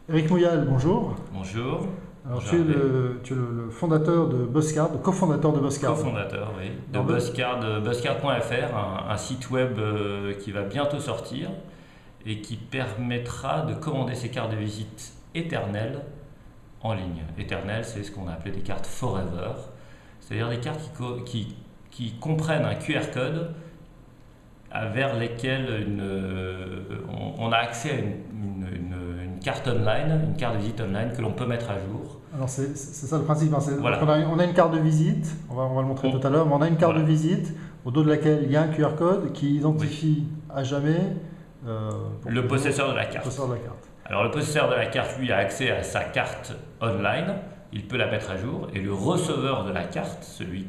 Eric Mouyal, bonjour. Bonjour. Alors, Bonjour tu es Hervé. le fondateur de Buzzcard, le cofondateur de Buzzcard. Co-fondateur, oui, de Alors, Buzzcard, buzzcard.fr, un site web qui va bientôt sortir et qui permettra de commander ses cartes de visite éternelles en ligne. Éternelles, c'est ce qu'on a appelé des cartes forever, c'est-à-dire des cartes qui comprennent un QR code vers lesquelles on a accès à une carte online, une carte de visite online que l'on peut mettre à jour. alors c'est ça le principe, hein, Voilà. donc on a une carte de visite, on va le montrer tout à l'heure, mais on a une carte Voilà. de visite au dos de laquelle il y a un QR code qui identifie à jamais Le possesseur de la le carte. possesseur de la carte. Alors le possesseur de la carte, lui, a accès à sa carte online, il peut la mettre à jour, et le receveur de la carte, celui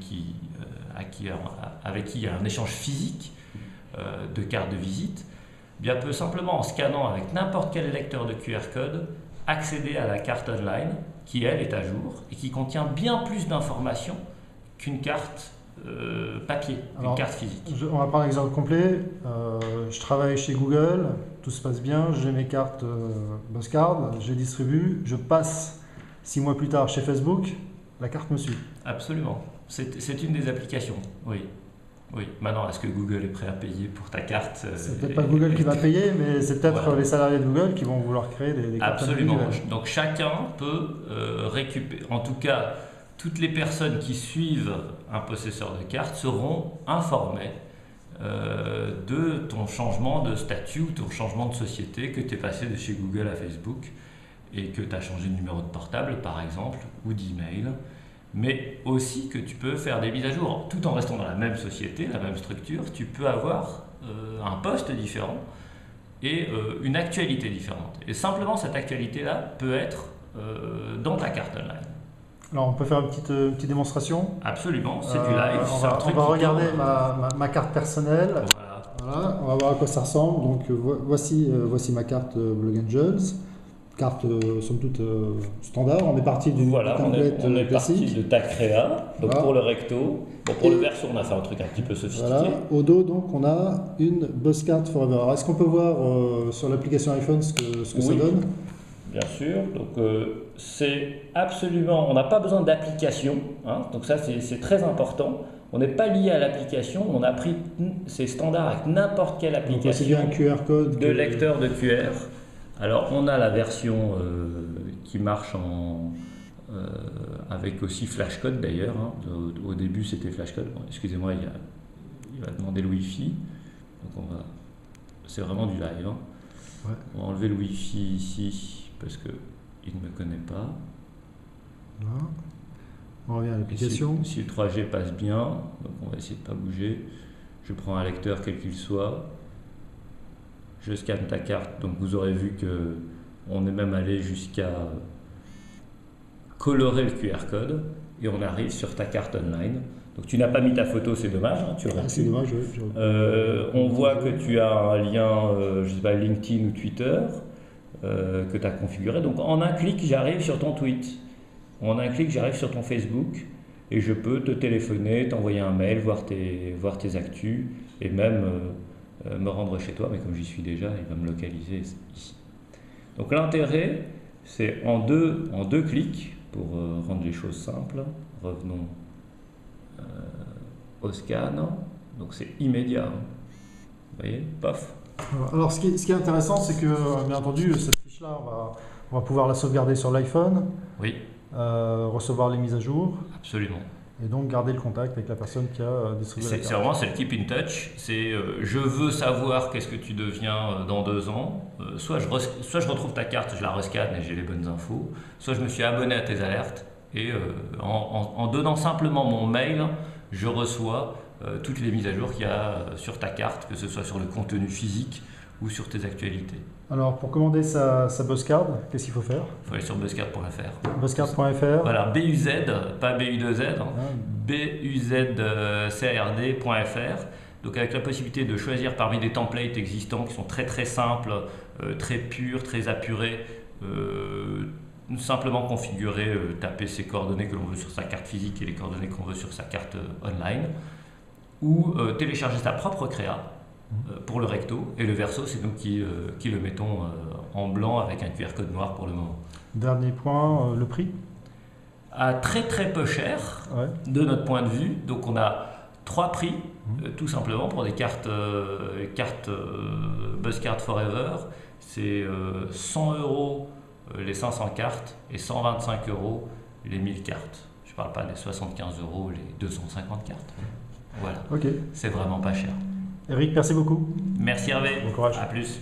avec qui il y a un échange physique de carte de visite, bien, peut simplement, en scannant avec n'importe quel lecteur de QR code, accéder à la carte online, qui elle est à jour, et qui contient bien plus d'informations qu'une carte papier, Alors, une carte physique. On va prendre un exemple complet. Je travaille chez Google, tout se passe bien, j'ai mes cartes Buzzcard, je les distribue, je passe 6 mois plus tard chez Facebook, la carte me suit. Absolument. C'est une des applications, oui. Oui. Maintenant, est-ce que Google est prêt à payer pour ta carte C'est peut-être pas Google qui va payer, mais c'est peut-être Voilà. les salariés de Google qui vont vouloir créer des cartes Absolument. individuelles. Donc chacun peut récupérer, en tout cas, toutes les personnes qui suivent un possesseur de carte seront informées de ton changement de statut ou ton changement de société, que tu es passé de chez Google à Facebook et que tu as changé de numéro de portable par exemple ou d'email, mais aussi que tu peux faire des mises à jour tout en restant dans la même société, la même structure. Tu peux avoir un poste différent et une actualité différente. Et simplement cette actualité-là peut être dans ta carte online. Alors on peut faire une petite démonstration. Absolument, c'est du live. On c'est un va, truc on va qui regarder tourne. ma carte personnelle. Voilà. Voilà, on va voir à quoi ça ressemble. Donc voici ma carte Blog Angels. Carte somme toute standard. On est parti du Voilà, template on est parti classique. de ta créa. Donc Voilà. pour le recto, bon, pour le Et- verso, on a fait un truc un petit peu sophistiqué. Voilà. Au dos, donc, on a une Buzzcard Forever. Alors, est-ce qu'on peut voir sur l'application iPhone ce que ça Oui. donne? Bien sûr, donc c'est absolument, on n'a pas besoin d'application, hein, donc ça c'est très important. On n'est pas lié à l'application, on a pris, c'est standard avec n'importe quelle Donc, voici bien application un QR code. de lecteur de QR. Alors on a la version qui marche avec aussi flashcode d'ailleurs, hein. Au début c'était flashcode. Bon, excusez-moi, il va demander le Wi-Fi, donc c'est vraiment du live, hein. Ouais. On va enlever le Wi-Fi ici parce qu'il ne me connaît pas. Voilà. On revient à Et l'application. si le 3G passe bien, donc on va essayer de ne pas bouger. Je prends un lecteur quel qu'il soit. Je scanne ta carte. Donc vous aurez vu que on est même allé jusqu'à colorer le QR code et on arrive sur ta carte online. Donc tu n'as pas mis ta photo, c'est dommage, hein, tu aurais Ah, c'est pu. dommage. On voit que tu as un lien, je sais pas, LinkedIn ou Twitter que tu as configuré. Donc en un clic, j'arrive sur ton tweet. En un clic, j'arrive sur ton Facebook et je peux te téléphoner, t'envoyer un mail, voir tes actus et même me rendre chez toi. Mais comme j'y suis déjà, il va me localiser ici. Donc l'intérêt, c'est en deux clics pour rendre les choses simples. Revenons au scan. Donc c'est immédiat, hein. Vous voyez, paf. Alors, ce qui est intéressant, c'est que, bien entendu, cette fiche-là, on va pouvoir la sauvegarder sur l'iPhone, Oui, recevoir les mises à jour, absolument. et donc garder le contact avec la personne qui a distribué la C'est carte. vraiment, c'est le keep in touch. C'est je veux savoir qu'est-ce que tu deviens dans 2 ans. Soit je retrouve ta carte, je la rescanne et j'ai les bonnes infos. Soit je me suis abonné à tes alertes et en donnant simplement mon mail, je reçois toutes les mises à jour qu'il y a sur ta carte, que ce soit sur le contenu physique ou sur tes actualités. Alors, pour commander sa Buzzcard, qu'est-ce qu'il faut faire? Il faut aller sur buzzcard.fr. Buzzcard.fr. Voilà, BUZ, pas BU2Z, hein. Hein, BUZCRD.fr. Donc avec la possibilité de choisir parmi des templates existants qui sont très très simples, très purs, très apurés, simplement configurer, taper ses coordonnées que l'on veut sur sa carte physique et les coordonnées qu'on veut sur sa carte online, ou télécharger sa propre créa pour le recto, et le verso, c'est nous qui le mettons en blanc avec un QR code noir pour le moment. Dernier point, le prix. À très très peu cher, Ouais. de notre point de vue. Donc on a 3 prix, tout simplement, pour des cartes Buzzcard Forever. C'est 100 € les 500 cartes et 125 € les 1000 cartes. Je ne parle pas des 75 € les 250 cartes. Voilà, Ok. c'est vraiment pas cher. Eric, merci beaucoup. Merci Hervé, Bon courage. à plus.